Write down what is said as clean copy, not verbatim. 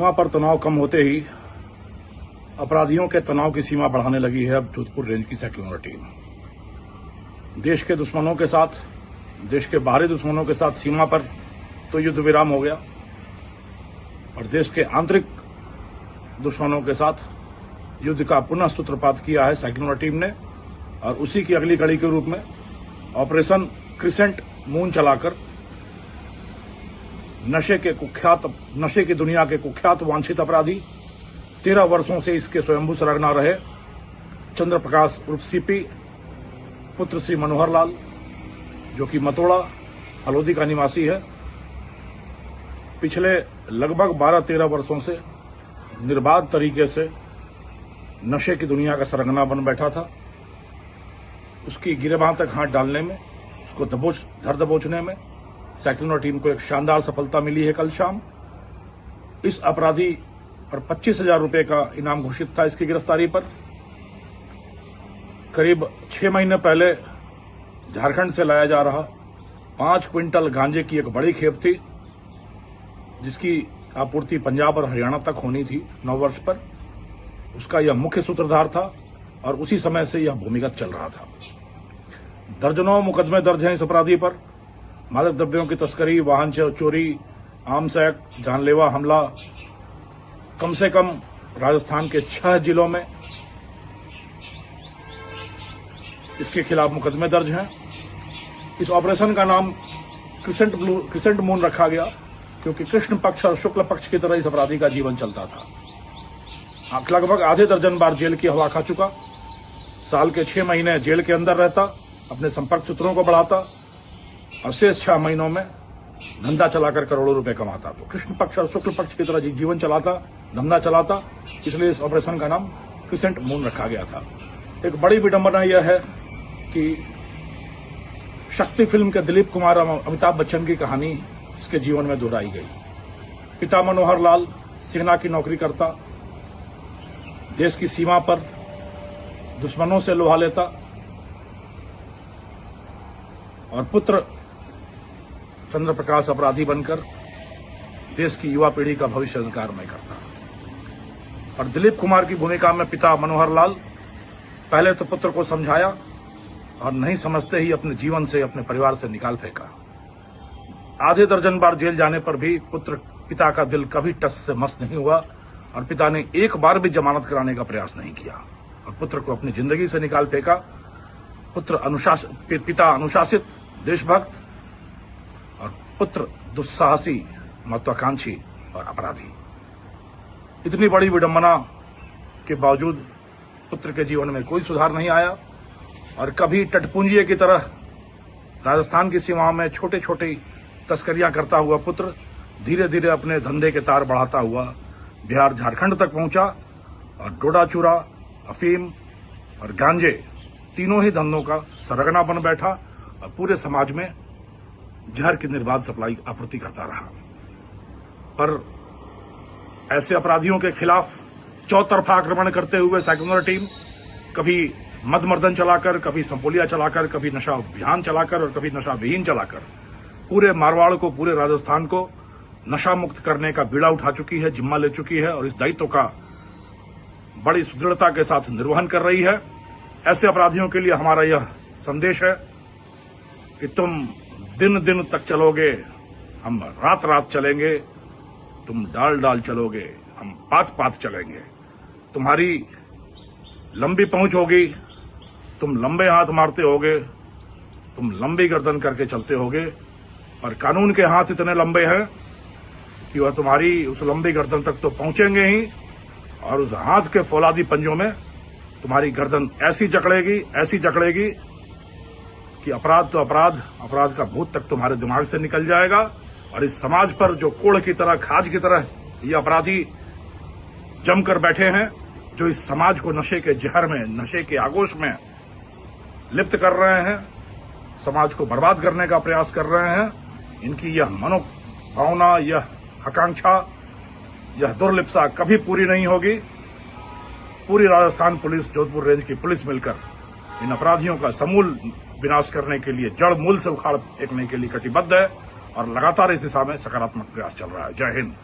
सीमा पर तनाव कम होते ही अपराधियों के तनाव की सीमा बढ़ाने लगी है अब जोधपुर रेंज की सेक्टर टीम। देश के दुश्मनों के साथ, देश के बाहरी दुश्मनों के साथ सीमा पर तो युद्ध विराम हो गया और देश के आंतरिक दुश्मनों के साथ युद्ध का पुनः सूत्रपात किया है सेक्टर टीम ने। और उसी की अगली कड़ी के रूप में ऑपरेशन क्रिसेंट मून चलाकर नशे की दुनिया के कुख्यात वांछित अपराधी, 13 वर्षों से इसके स्वयंभू सरगना रहे चंद्र प्रकाश उर्फ सीपी पुत्र श्री मनोहर लाल, जो कि मतोड़ा हलोदी का निवासी है, पिछले लगभग 12-13 वर्षों से निर्बाध तरीके से नशे की दुनिया का सरगना बन बैठा था। उसकी गिरेबान तक हाथ डालने में, उसको धर दबोचने में सेक्टर टीम को एक शानदार सफलता मिली है कल शाम। इस अपराधी पर 25,000 रुपए का इनाम घोषित था इसकी गिरफ्तारी पर। करीब 6 महीने पहले झारखंड से लाया जा रहा 5 क्विंटल गांजे की एक बड़ी खेप थी, जिसकी आपूर्ति पंजाब और हरियाणा तक होनी थी 9 वर्ष पर। उसका यह मुख्य सूत्रधार था और उसी समय से यह भूमिगत चल रहा था। दर्जनों मुकदमे दर्ज हैं इस अपराधी पर। मादक द्रव्यों की तस्करी, वाहन चोरी, आर्म्स एक्ट, जानलेवा हमला, कम से कम राजस्थान के 6 जिलों में इसके खिलाफ मुकदमे दर्ज हैं। इस ऑपरेशन का नाम क्रिसेंट मून रखा गया क्योंकि कृष्ण पक्ष और शुक्ल पक्ष की तरह इस अपराधी का जीवन चलता था। लगभग आधे दर्जन बार जेल की हवा खा चुका, साल के 6 महीने जेल के अंदर रहता, अपने संपर्क सूत्रों को बढ़ाता और शेष 6 महीनों में धंधा चलाकर करोड़ों रुपए कमाता। तो कृष्ण पक्ष और शुक्ल पक्ष की तरह जीवन चलाता, धंधा चलाता, इसलिए इस ऑपरेशन का नाम क्रिसेंट मून रखा गया था। एक बड़ी विडंबना यह है कि शक्ति फिल्म के दिलीप कुमार और अमिताभ बच्चन की कहानी इसके जीवन में दोहराई गई। पिता मनोहर लाल सेना की नौकरी करता, देश की सीमा पर दुश्मनों से लोहा लेता और पुत्र चंद्र प्रकाश अपराधी बनकर देश की युवा पीढ़ी का भविष्य अंधकारमय करता। और दिलीप कुमार की भूमिका में पिता मनोहर लाल पहले तो पुत्र को समझाया और नहीं समझते ही अपने जीवन से, अपने परिवार से निकाल फेंका। आधे दर्जन बार जेल जाने पर भी पिता का दिल कभी टस से मस नहीं हुआ और पिता ने एक बार भी जमानत कराने का प्रयास नहीं किया और पुत्र को अपनी जिंदगी से निकाल फेंका। पिता अनुशासित, देशभक्त और पुत्र दुस्साहसी, महत्वाकांक्षी और अपराधी। इतनी बड़ी विडंबना के बावजूद पुत्र के जीवन में कोई सुधार नहीं आया और कभी टटपुंजिये की तरह राजस्थान की सीमाओं में छोटे छोटे तस्करियां करता हुआ पुत्र धीरे धीरे अपने धंधे के तार बढ़ाता हुआ बिहार, झारखंड तक पहुंचा और डोडा चूरा, अफीम और गांजे तीनों ही धंधों का सरगना बन बैठा और पूरे समाज में जहर की निर्बाध सप्लाई आपूर्ति करता रहा। पर ऐसे अपराधियों के खिलाफ चौतरफा आक्रमण करते हुए सेक्टर टीम कभी मदमर्दन चलाकर, कभी संपोलिया चलाकर, कभी नशा अभियान चलाकर और कभी नशा विहीन चलाकर पूरे मारवाड़ को, पूरे राजस्थान को नशा मुक्त करने का बीड़ा उठा चुकी है, जिम्मा ले चुकी है और इस दायित्व का बड़ी सुदृढ़ता के साथ निर्वहन कर रही है। ऐसे अपराधियों के लिए हमारा यह संदेश है कि तुम दिन दिन तक चलोगे, हम रात रात चलेंगे, तुम डाल डाल चलोगे, हम पात पात चलेंगे। तुम्हारी लंबी पहुंच होगी, तुम लंबे हाथ मारते होगे, तुम लंबी गर्दन करके चलते होगे, और कानून के हाथ इतने लंबे हैं कि वह तुम्हारी उस लंबी गर्दन तक तो पहुंचेंगे ही और उस हाथ के फौलादी पंजों में तुम्हारी गर्दन ऐसी जकड़ेगी कि अपराध तो अपराध का भूत तक तुम्हारे दिमाग से निकल जाएगा। और इस समाज पर जो कोड़ की तरह, खाज की तरह ये अपराधी जमकर बैठे हैं, जो इस समाज को नशे के जहर में, नशे के आगोश में लिप्त कर रहे हैं, समाज को बर्बाद करने का प्रयास कर रहे हैं, इनकी यह मनोभावना, यह आकांक्षा, यह दुर्लिप्सा कभी पूरी नहीं होगी। पूरी राजस्थान पुलिस, जोधपुर रेंज की पुलिस मिलकर इन अपराधियों का समूल विनाश करने के लिए, जड़ मूल से उखाड़ फेंकने के लिए कटिबद्ध है और लगातार इस दिशा में सकारात्मक प्रयास चल रहा है। जय हिंद।